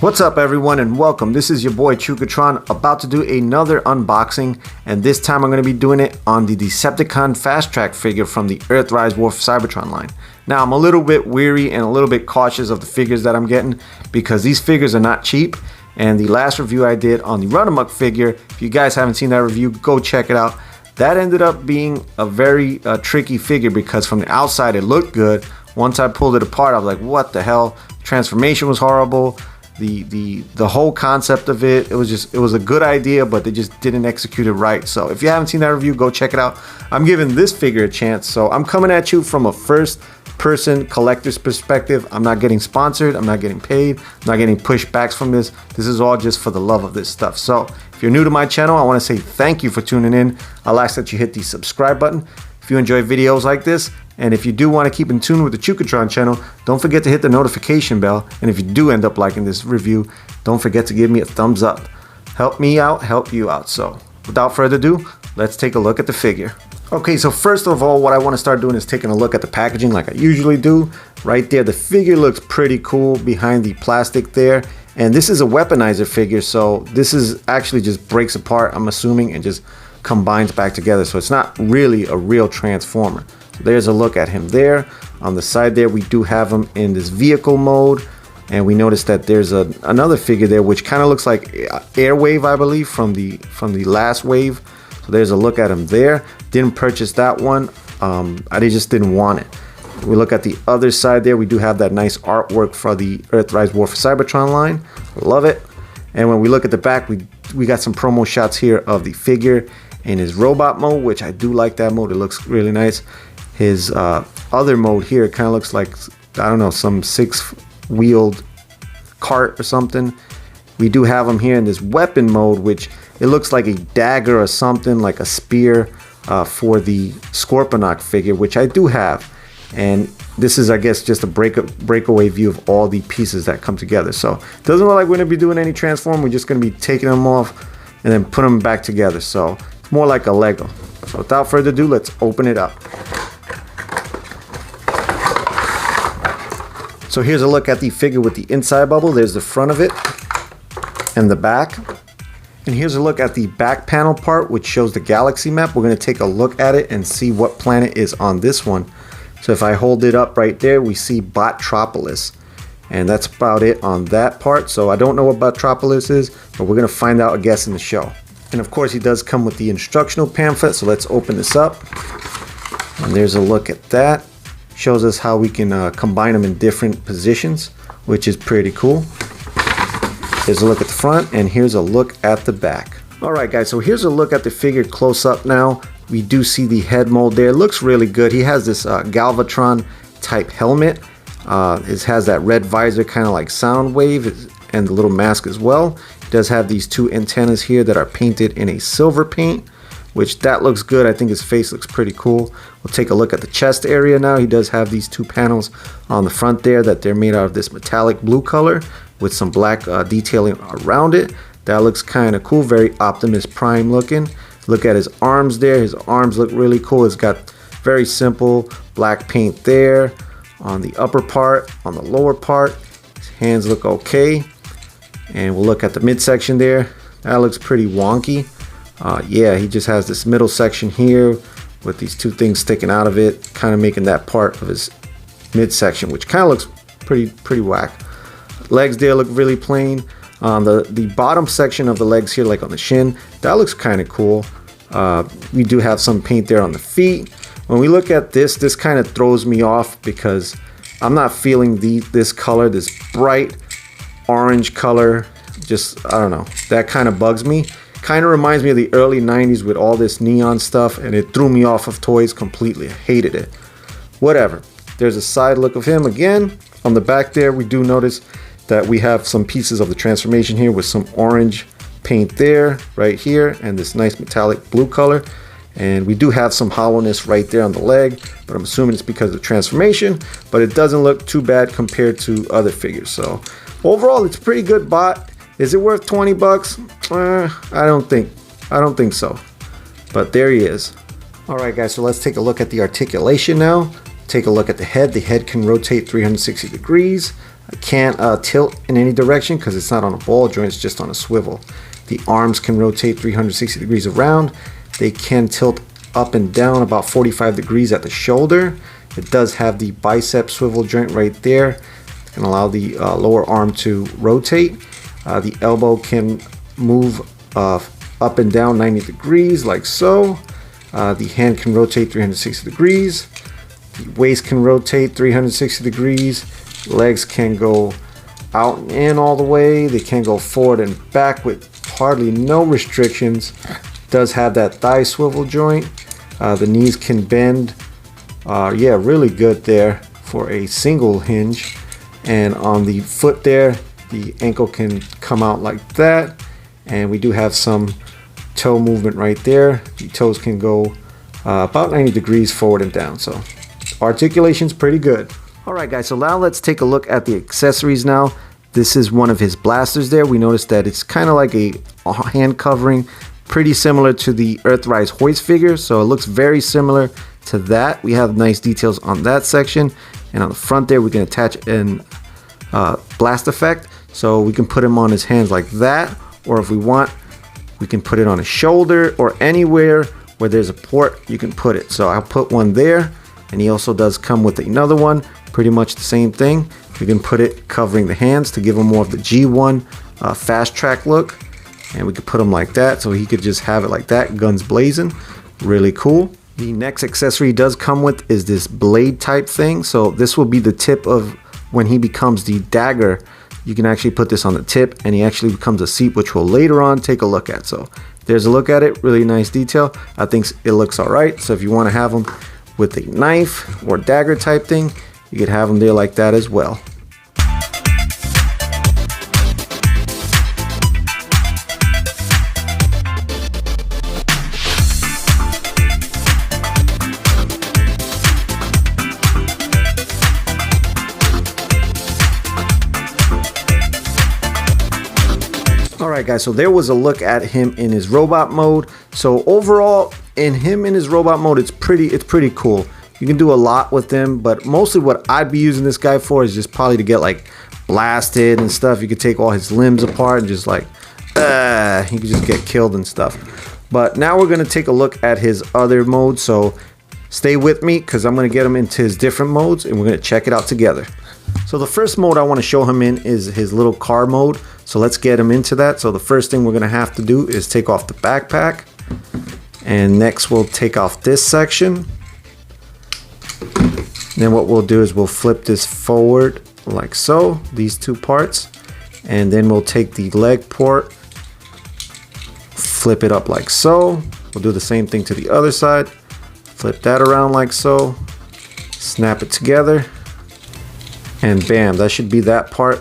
What's up everyone and welcome. This is your boy Cybertron about to do another unboxing, and this time I'm going to be doing it on the Decepticon FastTrack figure from the Earthrise War Cybertron line. Now I'm a little bit weary and a little bit cautious of the figures that I'm getting because these figures are not cheap, and the last review I did on the Run-Amok figure, if you guys haven't seen that review, go check it out. That ended up being a very tricky figure because from the outside it looked good. Once I pulled it apart I was like, what the hell? Transformation was horrible. The whole concept of it was a good idea, but they just didn't execute it right. So if you haven't seen that review, go check it out. I'm giving this figure a chance, so I'm coming at you from a first person collector's perspective. I'm not getting sponsored, I'm not getting paid, I'm not getting pushbacks from this. This is all just for the love of this stuff. So if you're new to my channel, I want to say thank you for tuning in. I'll ask that you hit the subscribe button if you enjoy videos like this. And if you do want to keep in tune with the Cybertron channel, don't forget to hit the notification bell. And if you do end up liking this review, don't forget to give me a thumbs up. Help me out, help you out. So without further ado, let's take a look at the figure. Okay, so first of all, what I want to start doing is taking a look at the packaging like I usually do. Right there, the figure looks pretty cool behind the plastic there. And this is a weaponizer figure, so this is actually just breaks apart, I'm assuming, and just combines back together. So it's not really a real Transformer. There's a look at him there. On the side there, we do have him in this vehicle mode, and we notice that there's another figure there which kind of looks like Airwave, I believe, from the last wave. So there's a look at him there. Didn't purchase that one. I just didn't want it. We look at the other side there. We do have that nice artwork for the Earthrise War for Cybertron line. Love it. And when we look at the back, we got some promo shots here of the figure in his robot mode, which I do like that mode. It looks really nice. His other mode here kind of looks like, I don't know, some six-wheeled cart or something. We do have him here in this weapon mode, which it looks like a dagger or something, like a spear for the Scorponok figure, which I do have. And this is, I guess, just a breakaway view of all the pieces that come together. So it doesn't look like we're going to be doing any transform. We're just going to be taking them off and then put them back together. So it's more like a Lego. So without further ado, let's open it up. So here's a look at the figure with the inside bubble. There's the front of it and the back. And here's a look at the back panel part, which shows the galaxy map. We're going to take a look at it and see what planet is on this one. So if I hold it up right there, we see Botropolis. And that's about it on that part. So I don't know what Botropolis is, but we're going to find out, I guess, in the show. And of course, he does come with the instructional pamphlet. So let's open this up. And there's a look at that. Shows us how we can combine them in different positions, which is pretty cool. Here's a look at the front, and here's a look at the back. Alright guys, so here's a look at the figure close up now. We do see the head mold there. It looks really good. He has this Galvatron type helmet. It has that red visor, kind of like Soundwave, and the little mask as well. It does have these two antennas here that are painted in a silver paint, which that looks good. I think his face looks pretty cool. We'll take a look at the chest area now. He does have these two panels on the front there that they're made out of this metallic blue color with some black detailing around it. That looks kind of cool, very Optimus Prime looking. Look at his arms there. His arms look really cool. It's got very simple black paint there on the upper part, on the lower part. His hands look okay. And we'll look at the midsection there. That looks pretty wonky. Yeah, he just has this middle section here with these two things sticking out of it, kind of making that part of his midsection, which kind of looks pretty whack. Legs there look really plain. The bottom section of the legs here, like on the shin, that looks kind of cool. We do have some paint there on the feet. When we look at this kind of throws me off because I'm not feeling this color, this bright orange color. Just, I don't know, that kind of bugs me. Kind of reminds me of the early 90s with all this neon stuff, and it threw me off of toys completely. I hated it. Whatever. There's a side look of him again. On the back there, we do notice that we have some pieces of the transformation here with some orange paint there, right here, and this nice metallic blue color. And we do have some hollowness right there on the leg, but I'm assuming it's because of the transformation, but it doesn't look too bad compared to other figures. So overall, it's a pretty good bot. Is it worth 20 bucks? I don't think so. But there he is. Alright guys, so let's take a look at the articulation now. Take a look at the head. The head can rotate 360 degrees. I can't tilt in any direction because it's not on a ball joint, it's just on a swivel. The arms can rotate 360 degrees around. They can tilt up and down about 45 degrees at the shoulder. It does have the bicep swivel joint right there. It can allow the lower arm to rotate. The elbow can move up and down 90 degrees like so. The hand can rotate 360 degrees. The waist can rotate 360 degrees. Legs can go out and in all the way. They can go forward and back with hardly no restrictions. Does have that thigh swivel joint. The knees can bend. Yeah, really good there for a single hinge. And on the foot there, the ankle can come out like that. And we do have some toe movement right there. The toes can go about 90 degrees forward and down. So articulation's pretty good. Alright guys, so now let's take a look at the accessories now. This is one of his blasters there. We noticed that it's kind of like a hand covering, pretty similar to the Earthrise hoist figure. So it looks very similar to that. We have nice details on that section. And on the front there, we can attach an blast effect. So we can put him on his hands like that. Or if we want, we can put it on his shoulder or anywhere where there's a port, you can put it. So I'll put one there. And he also does come with another one. Pretty much the same thing. We can put it covering the hands to give him more of the G1 FastTrack look. And we could put him like that, so he could just have it like that, guns blazing. Really cool. The next accessory he does come with is this blade type thing. So this will be the tip of when he becomes the dagger. You can actually put this on the tip and he actually becomes a seat, which we'll later on take a look at. So there's a look at it, really nice detail. I think it looks all right. So if you want to have him with a knife or dagger type thing, you could have them there like that as well. Alright guys, so there was a look at him in his robot mode. So overall, in his robot mode, it's pretty cool. You can do a lot with them, but mostly what I'd be using this guy for is just probably to get like blasted and stuff. You could take all his limbs apart and just like, he could just get killed and stuff. But now we're going to take a look at his other mode. So stay with me because I'm going to get him into his different modes and we're going to check it out together. So the first mode I want to show him in is his little car mode. So let's get him into that. So the first thing we're going to have to do is take off the backpack. And next we'll take off this section. Then what we'll do is we'll flip this forward like so, these two parts, and then we'll take the leg port, flip it up like so. We'll do the same thing to the other side, flip that around like so, snap it together, and bam, that should be that part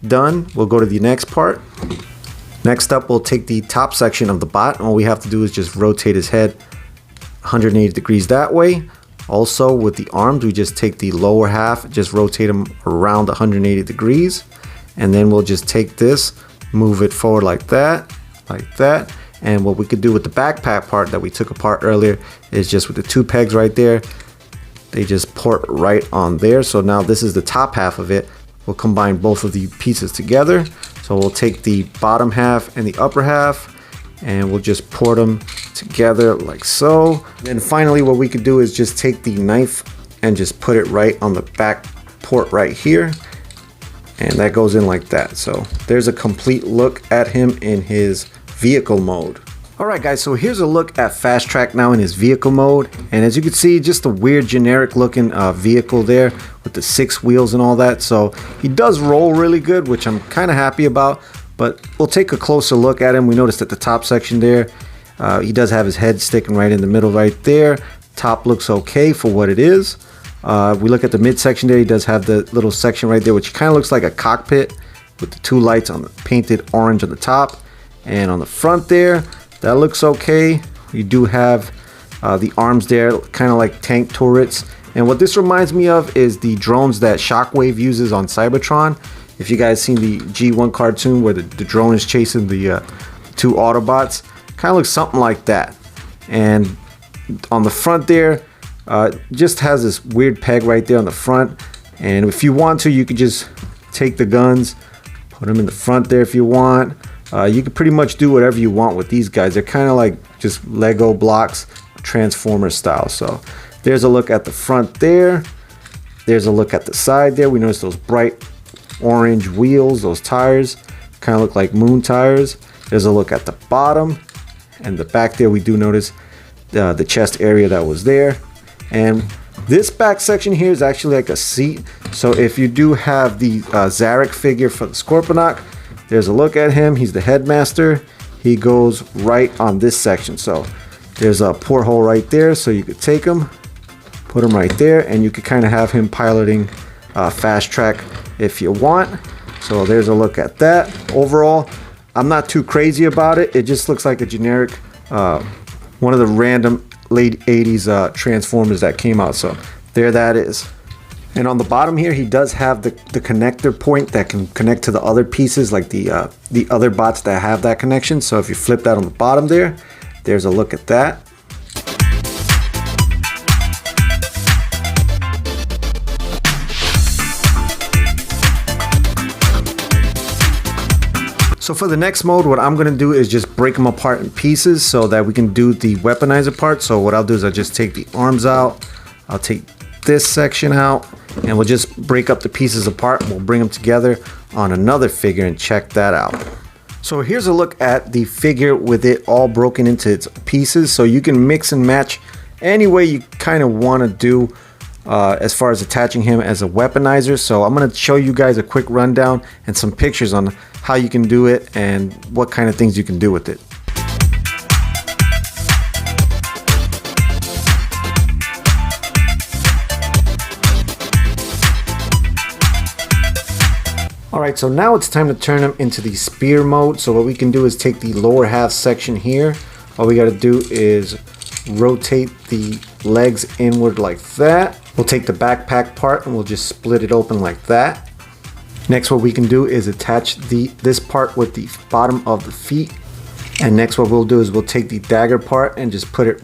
done. We'll go to the next part. Next up, we'll take the top section of the bot. All we have to do is just rotate his head 180 degrees that way. Also with the arms, we just take the lower half, just rotate them around 180 degrees. And then we'll just take this, move it forward like that. And what we could do with the backpack part that we took apart earlier is just with the two pegs right there, they just port right on there. So now this is the top half of it. We'll combine both of the pieces together. So we'll take the bottom half and the upper half and we'll just port them together like so. Then finally what we could do is just take the knife and just put it right on the back port right here, and that goes in like that. So there's a complete look at him in his vehicle mode. Alright guys, so here's a look at FastTrack now in his vehicle mode, and as you can see, just a weird generic looking vehicle there with the 6 wheels and all that. So he does roll really good, which I'm kind of happy about. But we'll take a closer look at him. We noticed at the top section there, he does have his head sticking right in the middle right there. Top looks okay for what it is. We look at the midsection there, he does have the little section right there, which kind of looks like a cockpit with the 2 lights on the painted orange on the top. And on the front there, that looks okay. You do have the arms there, kind of like tank turrets. And what this reminds me of is the drones that Shockwave uses on Cybertron. If you guys seen the G1 cartoon where the drone is chasing the 2 Autobots, kind of looks something like that. And on the front there, just has this weird peg right there on the front. And if you want to, you could just take the guns, put them in the front there if you want. You can pretty much do whatever you want with these guys. They're kind of like just Lego blocks, Transformer style. So there's a look at the front there. There's a look at the side there. We notice those bright orange wheels, those tires, kind of look like moon tires. There's a look at the bottom and the back there. We do notice the chest area that was there. And this back section here is actually like a seat. So if you do have the Zarek figure for the Scorponok, there's a look at him. He's the headmaster. He goes right on this section. So there's a porthole right there. So you could take him, put him right there, and you could kind of have him piloting fast track if you want. So there's a look at that. Overall, I'm not too crazy about it. It just looks like a generic, one of the random late 80s Transformers that came out. So there that is. And on the bottom here, he does have the connector point that can connect to the other pieces, like the other bots that have that connection. So if you flip that on the bottom there, there's a look at that. So for the next mode, what I'm going to do is just break them apart in pieces so that we can do the weaponizer part. So what I'll do is I'll just take the arms out, I'll take this section out, and we'll just break up the pieces apart and we'll bring them together on another figure and check that out. So here's a look at the figure with it all broken into its pieces. So you can mix and match any way you kind of want to do as far as attaching him as a weaponizer. So I'm going to show you guys a quick rundown and some pictures on how you can do it and what kind of things you can do with it. Alright, so now it's time to turn them into the spear mode. So what we can do is take the lower half section here. All we got to do is rotate the legs inward like that. We'll take the backpack part and we'll just split it open like that. Next, what we can do is attach this part with the bottom of the feet. And next what we'll do is we'll take the dagger part and just put it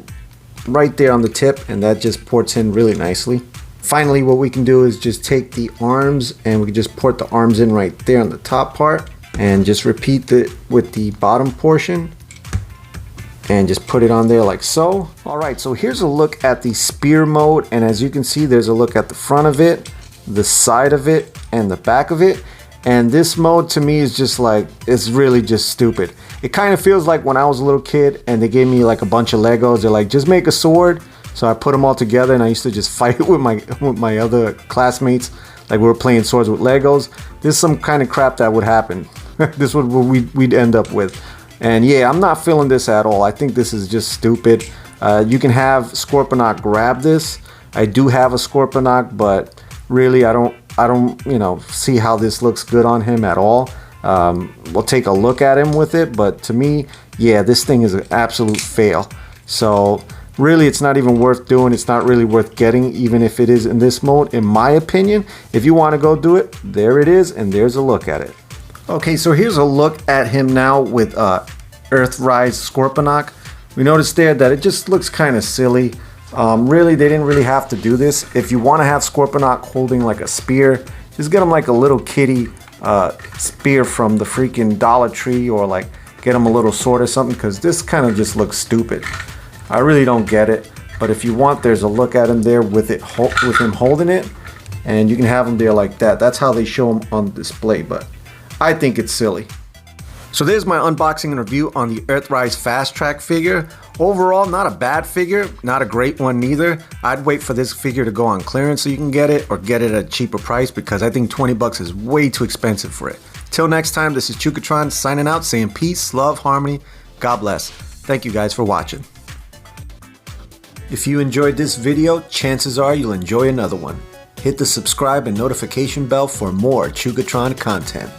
right there on the tip, and that just ports in really nicely. Finally, what we can do is just take the arms and we can just port the arms in right there on the top part and just repeat it with the bottom portion and just put it on there like so. Alright, so here's a look at the spear mode, and as you can see, there's a look at the front of it, the side of it, and the back of it. And this mode to me is just like, it's really just stupid. It kind of feels like when I was a little kid and they gave me like a bunch of Legos. They're like, just make a sword. So I put them all together and I used to just fight with my other classmates. Like we were playing swords with Legos. This is some kind of crap that would happen. This is what we'd end up with. And yeah, I'm not feeling this at all. I think this is just stupid. You can have Scorponok grab this. I do have a Scorponok, but really I don't see how this looks good on him at all. We'll take a look at him with it, but to me, yeah, this thing is an absolute fail. So really, it's not even worth doing. It's not really worth getting, even if it is in this mode, in my opinion. If you want to go do it, there it is, and there's a look at it. Okay, so here's a look at him now with Earthrise Scorponok. We noticed there that it just looks kind of silly. Really, they didn't really have to do this. If you want to have Scorponok holding like a spear, just get him like a little kitty spear from the freaking Dollar Tree, or like get him a little sword or something, because this kind of just looks stupid. I really don't get it. But if you want, there's a look at him there with him holding it, and you can have him there like that. That's how they show him on display, but I think it's silly. So there's my unboxing and review on the Earthrise FastTrack figure. Overall, not a bad figure, not a great one neither. I'd wait for this figure to go on clearance so you can get it, or get it at a cheaper price, because I think 20 bucks is way too expensive for it. Till next time, this is Chukatron signing out, saying peace, love, harmony, God bless. Thank you guys for watching. If you enjoyed this video, chances are you'll enjoy another one. Hit the subscribe and notification bell for more Chukatron content.